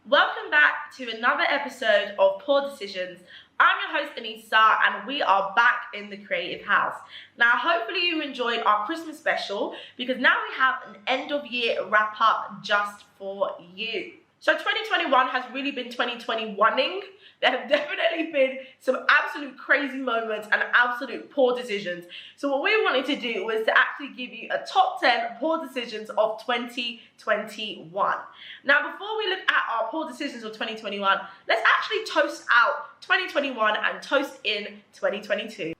Welcome back to another episode of Poor Decisions. I'm your host Anissa and we are back in the Creative House. Now hopefully you enjoyed our Christmas special because now we have an end of year wrap up just for you. So 2021 has really been 2021ing. There have definitely been some absolute crazy moments and absolute poor decisions. So what we wanted to do was to actually give you a top 10 poor decisions of 2021. Now before we look at our poor decisions of 2021, let's actually toast out 2021 and toast in 2022.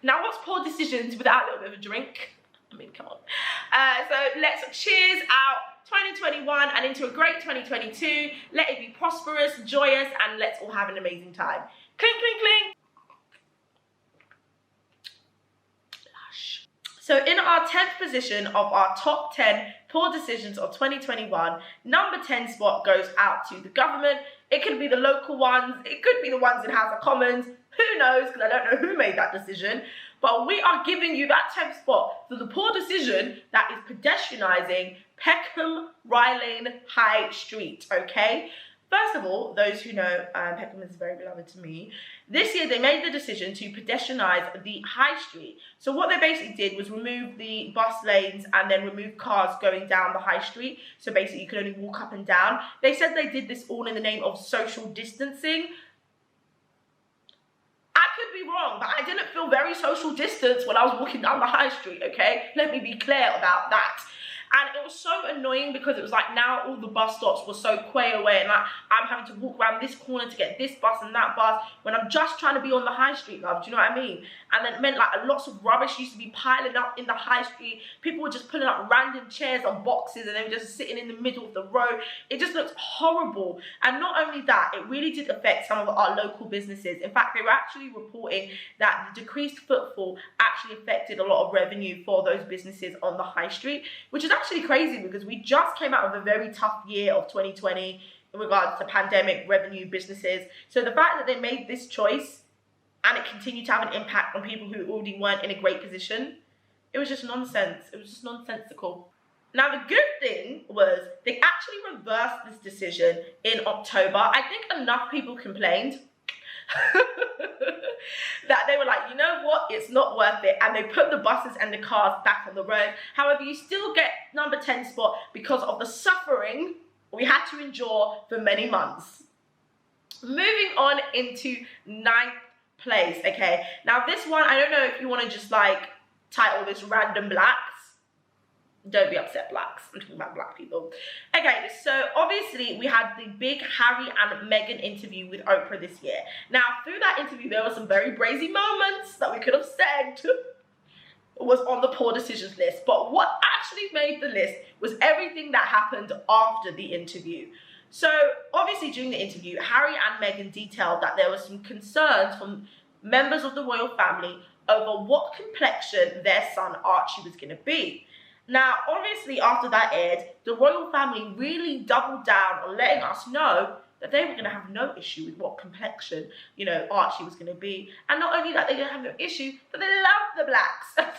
Now what's poor decisions without a little bit of a drink? I mean, come on. So let's cheers out 2021 and into a great 2022. Let it be prosperous, joyous, and let's all have an amazing time. Clink, clink, clink. Lush. So in our 10th position of our top 10 poor decisions of 2021, number 10 spot goes out to the government. It could be the local ones. It could be the ones in House of Commons. Who knows? Because I don't know who made that decision. But we are giving you that 10th spot for the poor decision that is pedestrianising Peckham Rye Lane High Street, okay? First of all, those who know Peckham is very beloved to me. This year they made the decision to pedestrianise the High Street. So what they basically did was remove the bus lanes and then remove cars going down the High Street. So basically you could only walk up and down. They said they did this all in the name of social distancing. I could be wrong, but I didn't feel very social distance when I was walking down the High Street, okay? Let me be clear about that. And it was so annoying because it was like now all the bus stops were so way away and like I'm having to walk around this corner to get this bus and that bus when I'm just trying to be on the High Street, love. Do you know what I mean? And then it meant like lots of rubbish used to be piling up in the High Street. People were just putting up random chairs on boxes and they were just sitting in the middle of the road. It just looked horrible. And not only that, it really did affect some of our local businesses. In fact, they were actually reporting that the decreased footfall actually affected a lot of revenue for those businesses on the High Street, which is actually crazy because we just came out of a very tough year of 2020 in regards to pandemic revenue businesses. So the fact that they made this choice and it continued to have an impact on people who already weren't in a great position, it was just nonsense. It was just nonsensical. Now the good thing was they actually reversed this decision in October. I think enough people complained that they were like, you know what, it's not worth it, and they put the buses and the cars back on the road. However, you still get number 10 spot because of the suffering we had to endure for many months. Moving on into 9th place, okay? Now this one, I don't know if you want to just like title this Random Blacks. Don't be upset, blacks. I'm talking about black people. Okay, so obviously we had the big Harry and Meghan interview with Oprah this year. Now, through that interview, there were some very brazy moments that we could have said was on the poor decisions list. But what actually made the list was everything that happened after the interview. So obviously during the interview, Harry and Meghan detailed that there were some concerns from members of the royal family over what complexion their son Archie was going to be. Now, obviously, after that aired, the royal family really doubled down on letting us know that they were going to have no issue with what complexion, you know, Archie was going to be. And not only that, they didn't have no issue, but they love the blacks.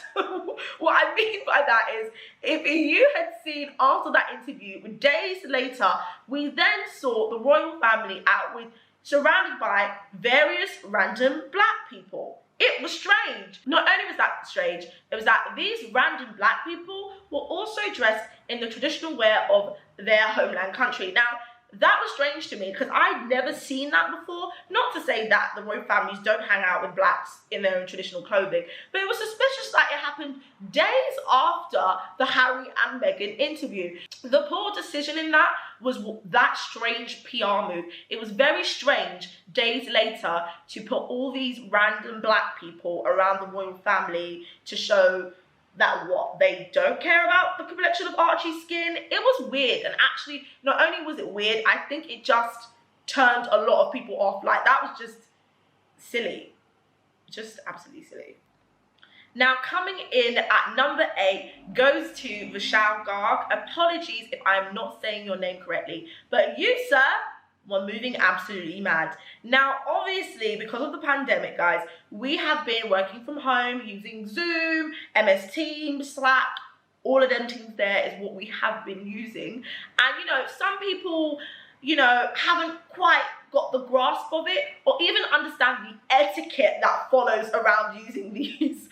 What I mean by that is, if you had seen after that interview, days later, we then saw the royal family out with, surrounded by various random black people. It was strange. Not only was that strange, it was that these random black people were also dressed in the traditional wear of their homeland country. Now, that was strange to me because I'd never seen that before. Not to say that the royal families don't hang out with blacks in their own traditional clothing, but it was suspicious that it happened days after the Harry and Meghan interview. The poor decision in that was that strange PR move. It was very strange days later to put all these random black people around the royal family to show that what, they don't care about the complexion of Archie's skin. It was weird, and actually not only was it weird, I think it just turned a lot of people off. Like, that was just silly, just absolutely silly. Now coming in at number 8 goes to Rochelle Garg. Apologies if I'm not saying your name correctly, but you, sir, were moving absolutely mad. Now, obviously, because of the pandemic, guys, we have been working from home using Zoom, MS Teams, Slack, all of them things there is what we have been using. And, you know, some people haven't quite got the grasp of it or even understand the etiquette that follows around using these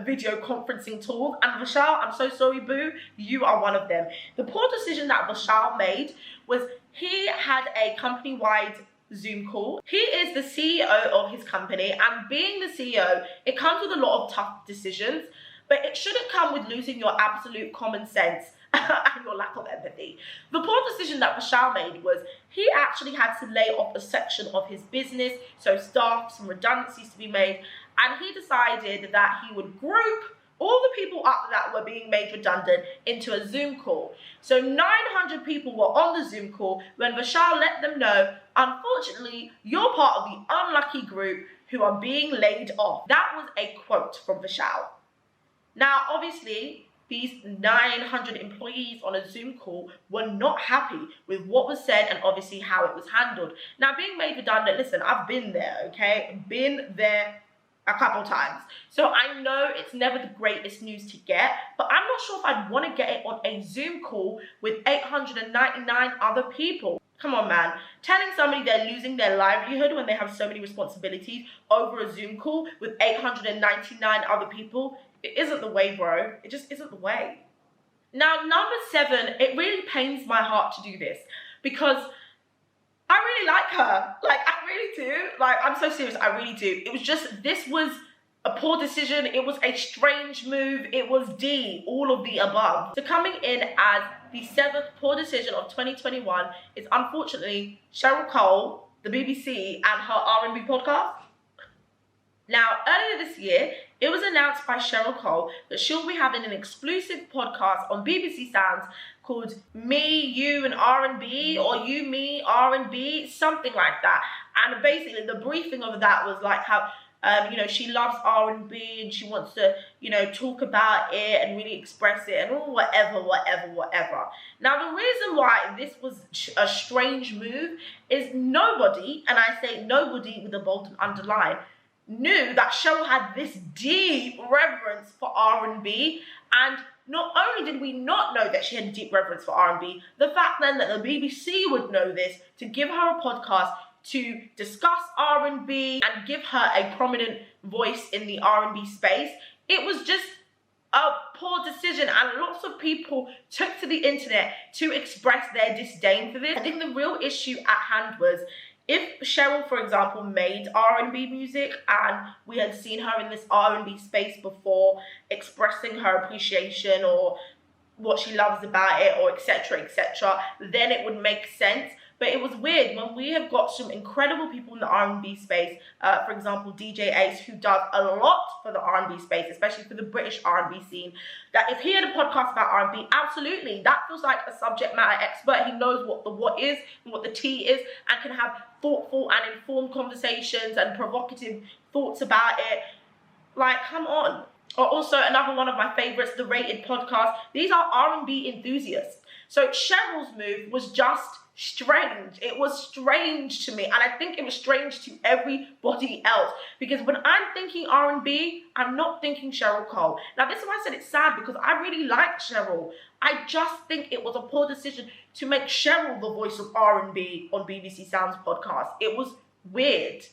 video conferencing tools. And Vishal, I'm so sorry, boo, you are one of them. The poor decision that Vishal made was he had a company-wide Zoom call. He is the CEO of his company, and being the CEO, it comes with a lot of tough decisions, but it shouldn't come with losing your absolute common sense and your lack of empathy. The poor decision that Vishal made was he actually had to lay off a section of his business, so staff, some redundancies to be made, and he decided that he would group all the people up that were being made redundant into a Zoom call. So 900 people were on the Zoom call when Vishal let them know, unfortunately, you're part of the unlucky group who are being laid off. That was a quote from Vishal. Now, obviously, these 900 employees on a Zoom call were not happy with what was said and obviously how it was handled. Now, being made redundant, listen, I've been there, okay? Been there a couple times. So I know it's never the greatest news to get, but I'm not sure if I'd want to get it on a Zoom call with 899 other people. Come on, man. Telling somebody they're losing their livelihood when they have so many responsibilities over a Zoom call with 899 other people, it isn't the way, bro. It just isn't the way. Now, number 7, it really pains my heart to do this because I really like her. Like, I really do. Like, I'm so serious. I really do. It was just, this was a poor decision. It was a strange move. It was D, all of the above. So coming in as the 7th poor decision of 2021 is unfortunately Cheryl Cole, the BBC, and her R&B podcast. Now, earlier this year, it was announced by Cheryl Cole that she'll be having an exclusive podcast on BBC Sounds called Me, You and R&B, or You, Me, R&B, something like that. And basically the briefing of that was like how, she loves R&B and she wants to, talk about it and really express it and whatever. Now, the reason why this was a strange move is nobody, and I say nobody with a bold and underline, knew that Cheryl had this deep reverence for R&B, and not only did we not know that she had deep reverence for R&B, the fact then that the BBC would know this to give her a podcast to discuss R&B and give her a prominent voice in the R&B space, it was just a poor decision, and lots of people took to the internet to express their disdain for this. I think the real issue at hand was, if Cheryl, for example, made R&B music and we had seen her in this R&B space before expressing her appreciation or what she loves about it or etc., then it would make sense. But it was weird when we have got some incredible people in the R&B space, for example, DJ Ace, who does a lot for the R&B space, especially for the British R&B scene, that if he had a podcast about R&B, absolutely, that feels like a subject matter expert. He knows what the what is and what the tea is and can have thoughtful and informed conversations and provocative thoughts about it. Like, come on. Or also another one of my favorites, the Rated podcast. These are R&B enthusiasts. So Cheryl's move was just strange. It was strange to me, and I think it was strange to everybody else, because when I'm thinking R&B, I'm not thinking Cheryl Cole. Now, this is why I said it's sad, because I really like Cheryl. I just think it was a poor decision to make Cheryl the voice of R&B on BBC Sounds podcast. It was weird.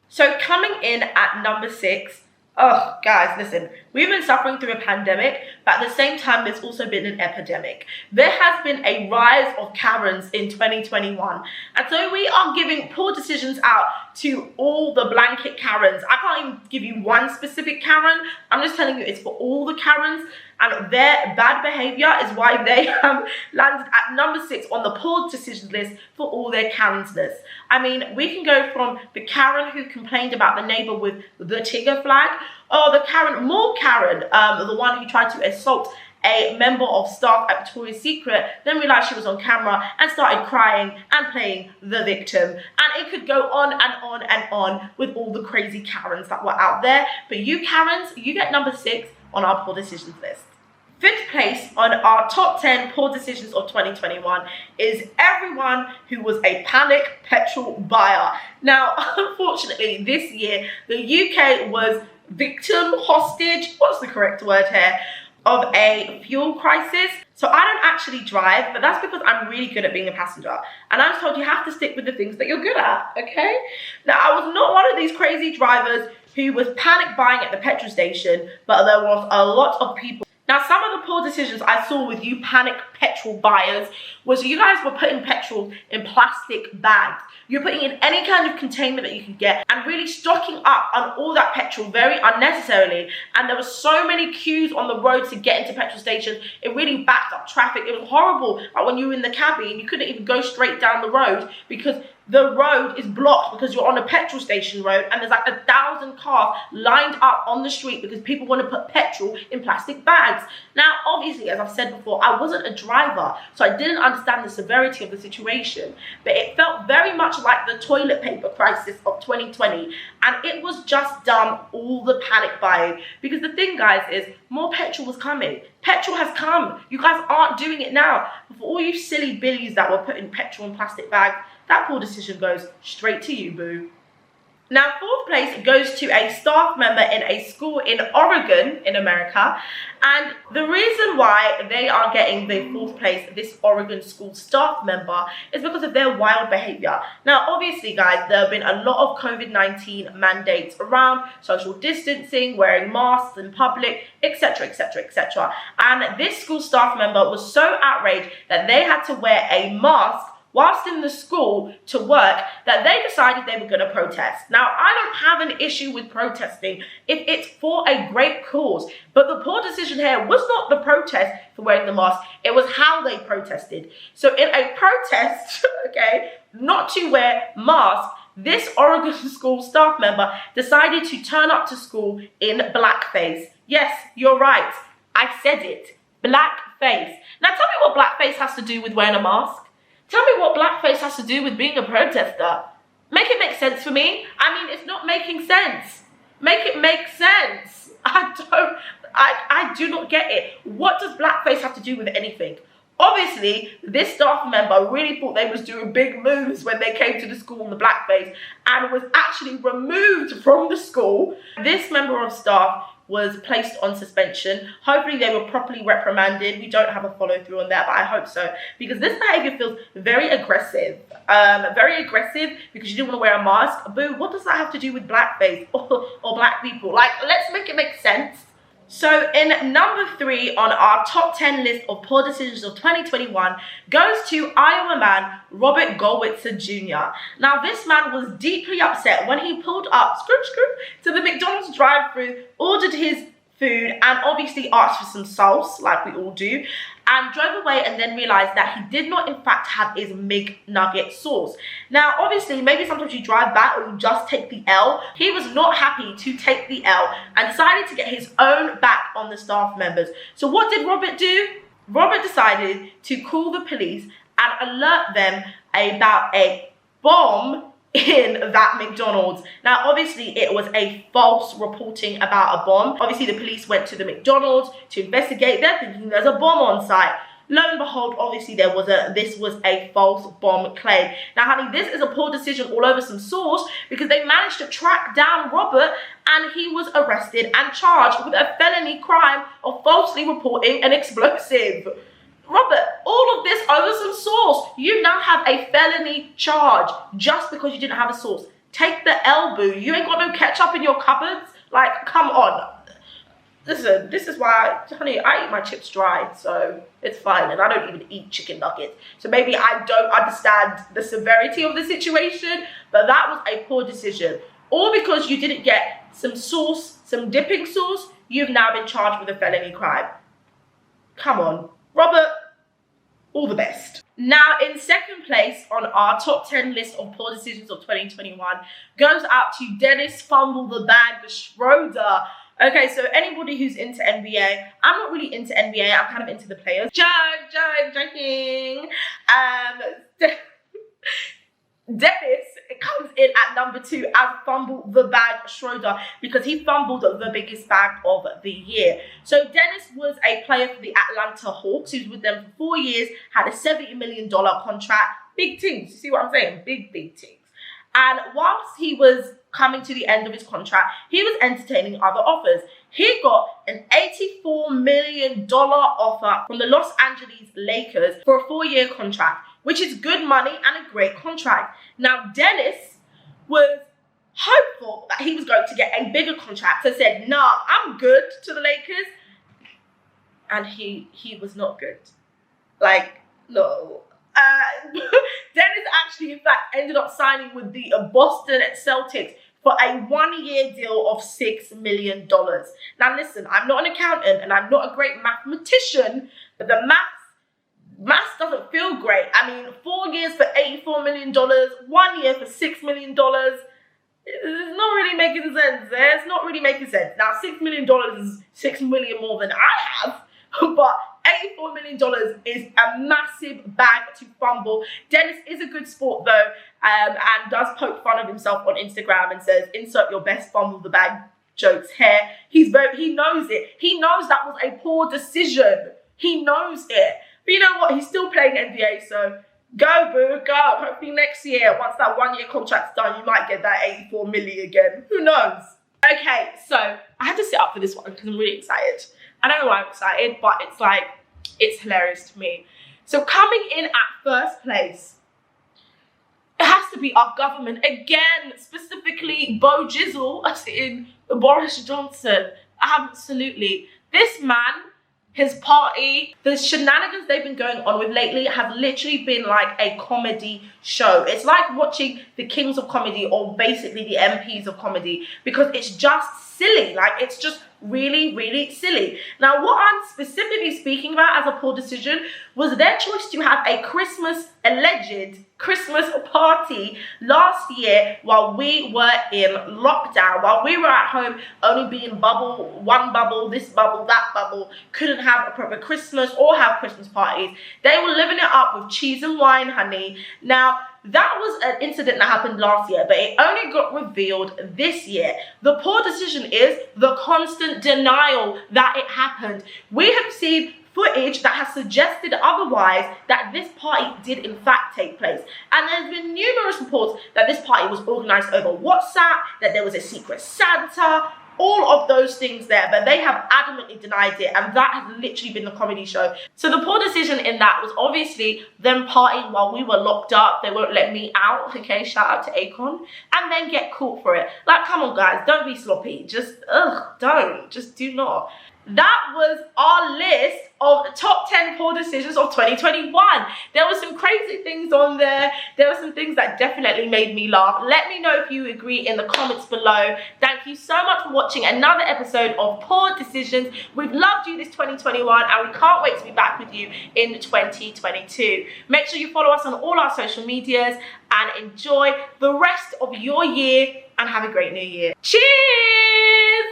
So coming in at number 6, oh, guys, listen, we've been suffering through a pandemic, but at the same time, there's also been an epidemic. There has been a rise of Karens in 2021. And so we are giving poor decisions out to all the blanket Karens. I can't even give you one specific Karen. I'm just telling you it's for all the Karens. And their bad behavior is why they have landed at number 6 on the poor decisions list for all their Karensness. I mean, we can go from the Karen who complained about the neighbor with the Tigger flag, or the Karen, more Karen, the one who tried to assault a member of staff at Victoria's Secret, then realized she was on camera and started crying and playing the victim. And it could go on and on and on with all the crazy Karens that were out there. But you Karens, you get number 6 on our poor decisions list. 5th place on our top 10 poor decisions of 2021 is everyone who was a panic petrol buyer. Now, unfortunately, this year, the UK was victim, hostage, what's the correct word here, of a fuel crisis. So I don't actually drive, but that's because I'm really good at being a passenger. And I was told you have to stick with the things that you're good at, okay? Now, I was not one of these crazy drivers who was panic buying at the petrol station, but there was a lot of people. Now, some of the poor decisions I saw with you panic petrol buyers was you guys were putting petrol in plastic bags. You're putting in any kind of containment that you can get and really stocking up on all that petrol very unnecessarily. And there were so many queues on the road to get into petrol stations. It really backed up traffic. It was horrible. Like when you were in the cabin, you couldn't even go straight down the road because the road is blocked because you're on a petrol station road and there's like 1,000 cars lined up on the street because people want to put petrol in plastic bags. Now, obviously, as I've said before, I wasn't a driver, so I didn't understand the severity of the situation, but it felt very much like the toilet paper crisis of 2020, and it was just done all the panic buying. Because the thing, guys, is more petrol was coming. Petrol has come. You guys aren't doing it now. For all you silly billies that were putting petrol in plastic bags, that poor decision goes straight to you, boo. Now, fourth place goes to a staff member in a school in Oregon, in America. And the reason why they are getting the fourth place, this Oregon school staff member, is because of their wild behavior. Now, obviously, guys, there have been a lot of COVID-19 mandates around, social distancing, wearing masks in public, etc., etc., etc. And this school staff member was so outraged that they had to wear a mask whilst in the school to work that they decided they were going to protest. Now, I don't have an issue with protesting if it's for a great cause, but the poor decision here was not the protest for wearing the mask, it was how they protested. So in a protest, okay, not to wear masks, this Oregon school staff member decided to turn up to school in blackface. Yes, you're right, I said it, blackface. Now tell me what blackface has to do with wearing a mask. Tell me what blackface has to do with being a protester. Make it make sense for me. I mean, it's not making sense. Make it make sense. I do not get it. What does blackface have to do with anything? Obviously, this staff member really thought they was doing big moves when they came to the school in the blackface and was actually removed from the school. This member of staff was placed on suspension. Hopefully they were properly reprimanded. We don't have a follow through on that, but I hope so. Because this behavior feels very aggressive. Very aggressive because you didn't want to wear a mask. Boo, what does that have to do with blackface or black people? Like, let's make it make sense. So in number 3 on our top 10 list of poor decisions of 2021 goes to Iowa man Robert Goldwitzer Jr. Now this man was deeply upset when he pulled up to the McDonald's drive-thru, ordered his food and obviously asked for some sauce like we all do, and drove away and then realized that he did not in fact have his McNugget sauce. Now obviously maybe sometimes you drive back or you just take the L. He was not happy to take the L and decided to get his own back on the staff members. So what did Robert do? Robert decided to call the police and alert them about a bomb in that McDonald's. Now obviously it was a false reporting about a bomb. Obviously the police went to the McDonald's to investigate. They're thinking there's a bomb on site. Lo and behold, obviously this was a false bomb claim. Now honey, this is a poor decision all over some sauce because they managed to track down Robert and he was arrested and charged with a felony crime of falsely reporting an explosive. Robert, all of this over some sauce. You now have a felony charge just because you didn't have a sauce. Take the L, boo. You ain't got no ketchup in your cupboards. Like, come on. Listen, this is why, honey, I eat my chips dry, so it's fine. And I don't even eat chicken nuggets. So maybe I don't understand the severity of the situation, but that was a poor decision. All because you didn't get some sauce, some dipping sauce, you've now been charged with a felony crime. Come on. Robert, all the best. Now, in second place on our top 10 list of poor decisions of 2021 goes out to Dennis Fumble the Bag Schroeder. Okay, so anybody who's into NBA, I'm not really into NBA, I'm kind of into the players. Joking. Dennis comes in at number 2 as Fumble the Bag Schroeder because he fumbled the biggest bag of the year. So Dennis was a player for the Atlanta Hawks. He was with them for 4 years, had a $70 million contract. Big things, you see what I'm saying? Big things. And whilst he was coming to the end of his contract, he was entertaining other offers. He got an $84 million offer from the Los Angeles Lakers for a 4-year contract, which is good money and a great contract. Now, Dennis was hopeful that he was going to get a bigger contract, so said, nah, I'm good to the Lakers. And he was not good. Like, no. Dennis actually, in fact, ended up signing with the Boston Celtics for a 1-year deal of $6 million. Now, listen, I'm not an accountant and I'm not a great mathematician, but the maths doesn't feel great. I mean, 4 years for $84 million, 1 year for $6 million. It's not really making sense. It's not really making sense. Now, $6 million is $6 million more than I have, but $84 million is a massive bag to fumble. Dennis is a good sport though, and does poke fun of himself on Instagram and says, insert your best fumble the bag jokes here. He knows it. He knows that was a poor decision. He knows it. But you know what? He's still playing NBA, so go, boo, go. Hopefully next year, once that 1-year contract's done, you might get that $84 million again. Who knows? Okay, so I had to sit up for this one because I'm really excited. I don't know why I'm excited, but it's like, it's hilarious to me. So coming in at first place, it has to be our government again, specifically Bo Jizzle, as in Boris Johnson. Absolutely. This man, his party, the shenanigans they've been going on with lately have literally been like a comedy show. It's like watching the kings of comedy, or basically the MPs of comedy, because it's just silly. Like, it's just really, really silly. Now, what I'm specifically speaking about as a poor decision was their choice to have a alleged Christmas party last year while we were in lockdown, while we were at home only being one bubble, this bubble, that bubble, couldn't have a proper Christmas or have Christmas parties. They were living it up with cheese and wine, honey. Now, that was an incident that happened last year, but it only got revealed this year. The poor decision is the constant denial that it happened. We have seen footage that has suggested otherwise, that this party did in fact take place. And there's been numerous reports that this party was organized over WhatsApp, that there was a secret Santa, all of those things there, but they have adamantly denied it, and that has literally been the comedy show. So the poor decision in that was obviously them partying while we were locked up. They won't let me out, okay, shout out to Akon, and then get caught for it. Like, come on guys, don't be sloppy. Just do not. That was our list of the top 10 poor decisions of 2021. There were some crazy things on there. There were some things that definitely made me laugh. Let me know if you agree in the comments below. Thank you so much for watching another episode of Poor Decisions. We've loved you this 2021 and we can't wait to be back with you in 2022. Make sure you follow us on all our social medias and enjoy the rest of your year and have a great new year. Cheers!